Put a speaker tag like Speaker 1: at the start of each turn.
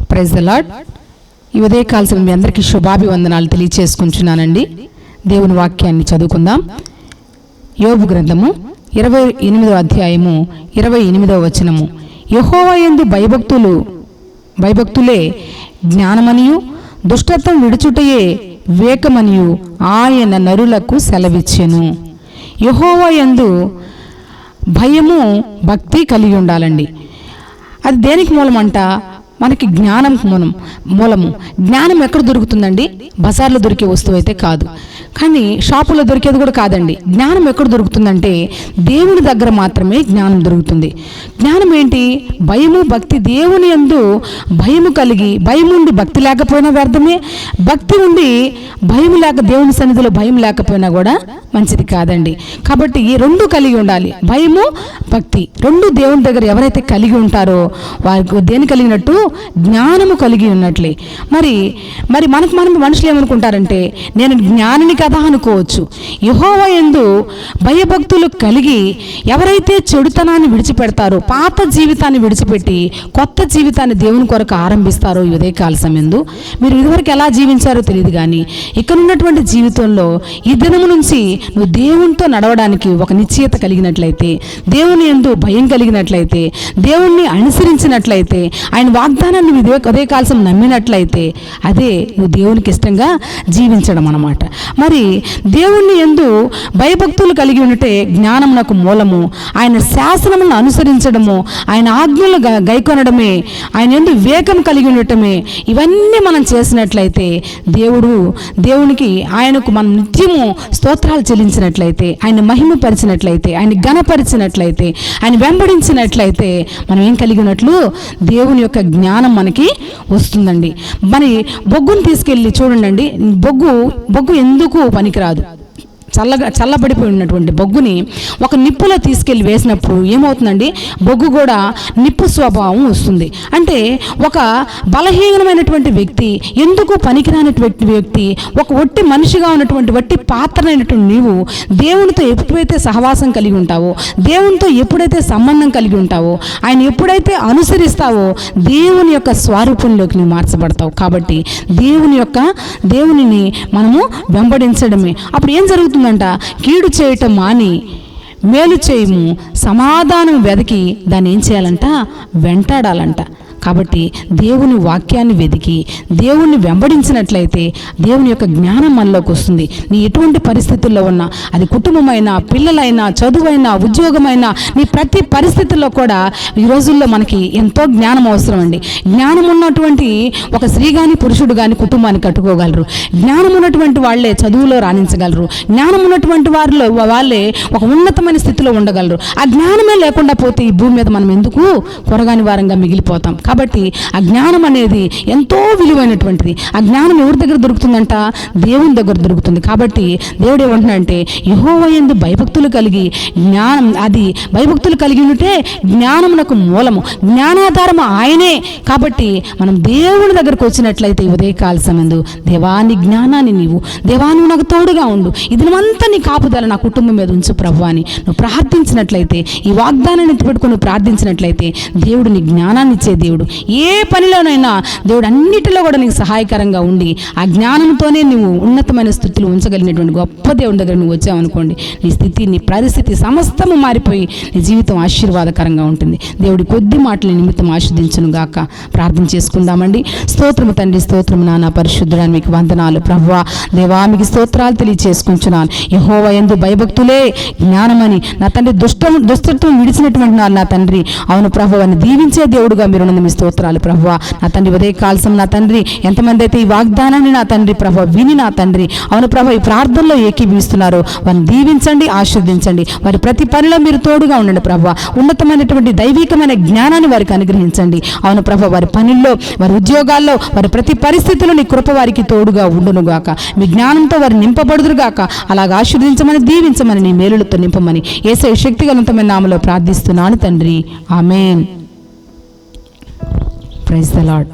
Speaker 1: Praise the lord. ఈ ఉదయకాలం మీ అందరికీ శుభాభివందనాలు తెలియచేసుకుంటున్నానండి. దేవుని వాక్యాన్ని చదువుకుందాం. యోబు గ్రంథము 28వ అధ్యాయము 28వ వచనము. యెహోవా యందు భయభక్తులే జ్ఞానమనియు దుష్టత్వం విడుచుటయే వివేకమనియు ఆయన నరులకు సెలవిచ్చెను. యెహోవా యందు భయము భక్తి కలిగి ఉండాలండి. అది దేనికి మూలమంట? మనకి జ్ఞానం మూలము. జ్ఞానం ఎక్కడ దొరుకుతుందండి? బజార్లో దొరికే వస్తువు అయితే కాదు, కానీ షాపులో దొరికేది కూడా కాదండి. జ్ఞానం ఎక్కడ దొరుకుతుందంటే దేవుని దగ్గర మాత్రమే జ్ఞానం దొరుకుతుంది. జ్ఞానం ఏంటి? భయము భక్తి. దేవుని యందు భయము కలిగి, భయం ఉండి భక్తి లేకపోయినా వ్యర్థమే, భక్తి ఉండి భయం లేక దేవుని సన్నిధిలో భయం లేకపోయినా కూడా మంచిది కాదండి. కాబట్టి ఈ రెండు కలిగి ఉండాలి, భయము భక్తి రెండు. దేవుని దగ్గర ఎవరైతే కలిగి ఉంటారో వారికి దేని కలిగినట్టు? జ్ఞానము కలిగి ఉన్నట్లే. మరి మనకు మనుషులు ఏమనుకుంటారంటే నేను జ్ఞానిని కదా అనుకోవచ్చు. యెహోవా యందు భయభక్తులు కలిగి ఎవరైతే చెడుతనాన్ని విడిచిపెడతారో, పాత జీవితాన్ని విడిచిపెట్టి కొత్త జీవితాన్ని దేవుని కొరకు ఆరంభిస్తారో, ఈ ఉదయకాల సమయంలో మీరు ఇదివరకు ఎలా జీవించారో తెలియదు, కానీ ఇక్కడ ఉన్నటువంటి జీవితంలో ఈ దినము నుంచి నువ్వు దేవునితో నడవడానికి ఒక నిశ్చయత కలిగినట్లయితే, దేవుని యందు భయం కలిగినట్లయితే, దేవుణ్ణి అనుసరించినట్లయితే, ఆయన వాగ్దానాన్ని ఉదయకాలం నమ్మినట్లయితే అదే నువ్వు దేవునికి ఇష్టంగా జీవించడం అన్నమాట. మరి దేవుణ్ణి యందు భయభక్తులు కలిగి ఉంటే జ్ఞానమునకు మూలము. ఆయన శాసనములను అనుసరించడము, ఆయన ఆజ్ఞలు గైకొనడమే, ఆయన యందు వివేకం కలిగి ఉండటమే. ఇవన్నీ మనం చేసినట్లయితే దేవునికి ఆయనకు మనం నిత్యము స్తోత్రాలు చెల్లించినట్లయితే, ఆయన మహిమపరిచినట్లయితే, ఆయన ఘనపరిచినట్లయితే, ఆయన వెంబడించినట్లయితే మనం ఏం కలిగి ఉన్నట్లు? దేవుని యొక్క జ్ఞానం మనకి వస్తుందండి. మరి బొగ్గును తీసుకెళ్ళి చూడండి, బొగ్గు ఎందుకు పనికిరాదు? చల్లబడిపోయి ఉన్నటువంటి బొగ్గుని ఒక నిప్పులో తీసుకెళ్ళి వేసినప్పుడు ఏమవుతుందండి? బొగ్గు కూడా నిప్పు స్వభావం వస్తుంది. అంటే ఒక బలహీనమైనటువంటి వ్యక్తి, ఎందుకు పనికిరానటువంటి వ్యక్తి, ఒక ఒట్టి మనిషిగా ఉన్నటువంటి వట్టి పాత్రనైనటువంటి నీవు దేవునితో ఎప్పుడైతే సహవాసం కలిగి ఉంటావో, దేవునితో ఎప్పుడైతే సంబంధం కలిగి ఉంటావో, ఆయన ఎప్పుడైతే అనుసరిస్తావో దేవుని యొక్క స్వరూపంలోకి నువ్వు మార్చబడతావు. కాబట్టి దేవునిని మనము వెంబడించడమే. అప్పుడు ఏం జరుగుతుంది? కీడు చేయటం మాని మేలు చేయము, సమాధానం వెతికి దాన్ని ఏం చేయాలంట? వెంటాడాలంట. కాబట్టి దేవుని వాక్యాన్ని వెతికి దేవుణ్ణి వెంబడించినట్లయితే దేవుని యొక్క జ్ఞానం మనలోకి వస్తుంది. నీ ఎటువంటి పరిస్థితుల్లో ఉన్నా, అది కుటుంబమైనా, పిల్లలైనా, చదువైనా, ఉద్యోగమైనా, నీ ప్రతి పరిస్థితుల్లో కూడా ఈ రోజుల్లో మనకి ఎంతో జ్ఞానం అవసరం అండి. జ్ఞానం ఉన్నటువంటి ఒక స్త్రీ కానీ పురుషుడు కానీ కుటుంబాన్ని కట్టుకోగలరు. జ్ఞానం ఉన్నటువంటి వాళ్ళే చదువులో రాణించగలరు. జ్ఞానం ఉన్నటువంటి వాళ్ళే ఒక ఉన్నతమైన స్థితిలో ఉండగలరు. ఆ జ్ఞానమే లేకుండా పోతే ఈ భూమి మీద మనం ఎందుకు కొరగాని వారంగా మిగిలిపోతాం. కాబట్టి ఆ జ్ఞానం అనేది ఎంతో విలువైనటువంటిది. ఆ జ్ఞానం ఎవరి దగ్గర దొరుకుతుందంట? దేవుని దగ్గర దొరుకుతుంది. కాబట్టి దేవుడు ఏమంటున్నాడంటే యెహోవా యందు భయభక్తులు కలిగి భయభక్తులు కలిగి ఉంటే జ్ఞానమునకు మూలము, జ్ఞానాధారము ఆయనే. కాబట్టి మనం దేవుని దగ్గరకు వచ్చినట్లయితే ఉదయకాల సమయంలో దేవాని జ్ఞానాన్ని నువ్వు నాకు తోడుగా ఉండు, ఇదినంతా నీ కాపుదల నా కుటుంబం మీద ఉంచు ప్రభు అని నువ్వు ప్రార్థించినట్లయితే, ఈ వాగ్దానాన్ని పెట్టుకుని ప్రార్థించినట్లయితే దేవుడు నీ జ్ఞానాన్ని ఇచ్చే దేవుడు. ఏ పనిలోనైనా దేవుడు అన్నిటిలో కూడా నీకు సహాయకరంగా ఉండి ఆ జ్ఞానంతోనే నువ్వు ఉన్నతమైన స్థితిలో ఉంచగలిగినటువంటి గొప్ప దేవుని దగ్గర నువ్వు వచ్చావనుకోండి, నీ స్థితి, నీ పరిస్థితి సమస్తము మారిపోయి నీ జీవితం ఆశీర్వాదకరంగా ఉంటుంది. దేవుడి కొద్ది మాటల నిమిత్తం ఆశీర్వదించును గాక. ప్రార్థన చేసుకుందామండి. స్తోత్రము తండ్రి, స్తోత్రము నాన్న పరిశుద్ధుడాని మీకు వందనాలు ప్రభువా. దేవా మీకు స్తోత్రాలు తెలియచేసుకుంటున్నాను. యెహోవా యందు భయభక్తులే జ్ఞానమని నా తండ్రి దుష్టత్వం విడిచినటువంటి నా తండ్రి, అవును ప్రభువాన్ని దీవించే దేవుడుగా మీరు మీ స్తోత్రాలు ప్రభువా. నా తండ్రి ఉదయకాలం నా తండ్రి ఎంతమంది అయితే ఈ వాగ్దానాన్ని నా తండ్రి ప్రభువా విని నా తండ్రి అవును ప్రభువా ఈ ప్రార్థనలో ఏకీభవిస్తున్నారో వారిని దీవించండి, ఆశీర్వదించండి. వారి ప్రతి పనిలో మీరు తోడుగా ఉండండి ప్రభువా. ఉన్నతమైనటువంటి దైవికమైన జ్ఞానాన్ని వారికి అనుగ్రహించండి. అవును ప్రభువా వారి పనుల్లో, వారి ఉద్యోగాల్లో, వారి ప్రతి పరిస్థితుల్లో నీ కృప వారికి తోడుగా ఉండును గాక. మీ జ్ఞానంతో వారు నింపబడుదురు గాక. అలాగా ఆశీర్వదించమని, దీవించమని, నీ మేలులతో నింపమని యేసయ్య శక్తివంతమైన నామములో ప్రార్థిస్తున్నాను తండ్రి. ఆమేన్. Praise the Lord.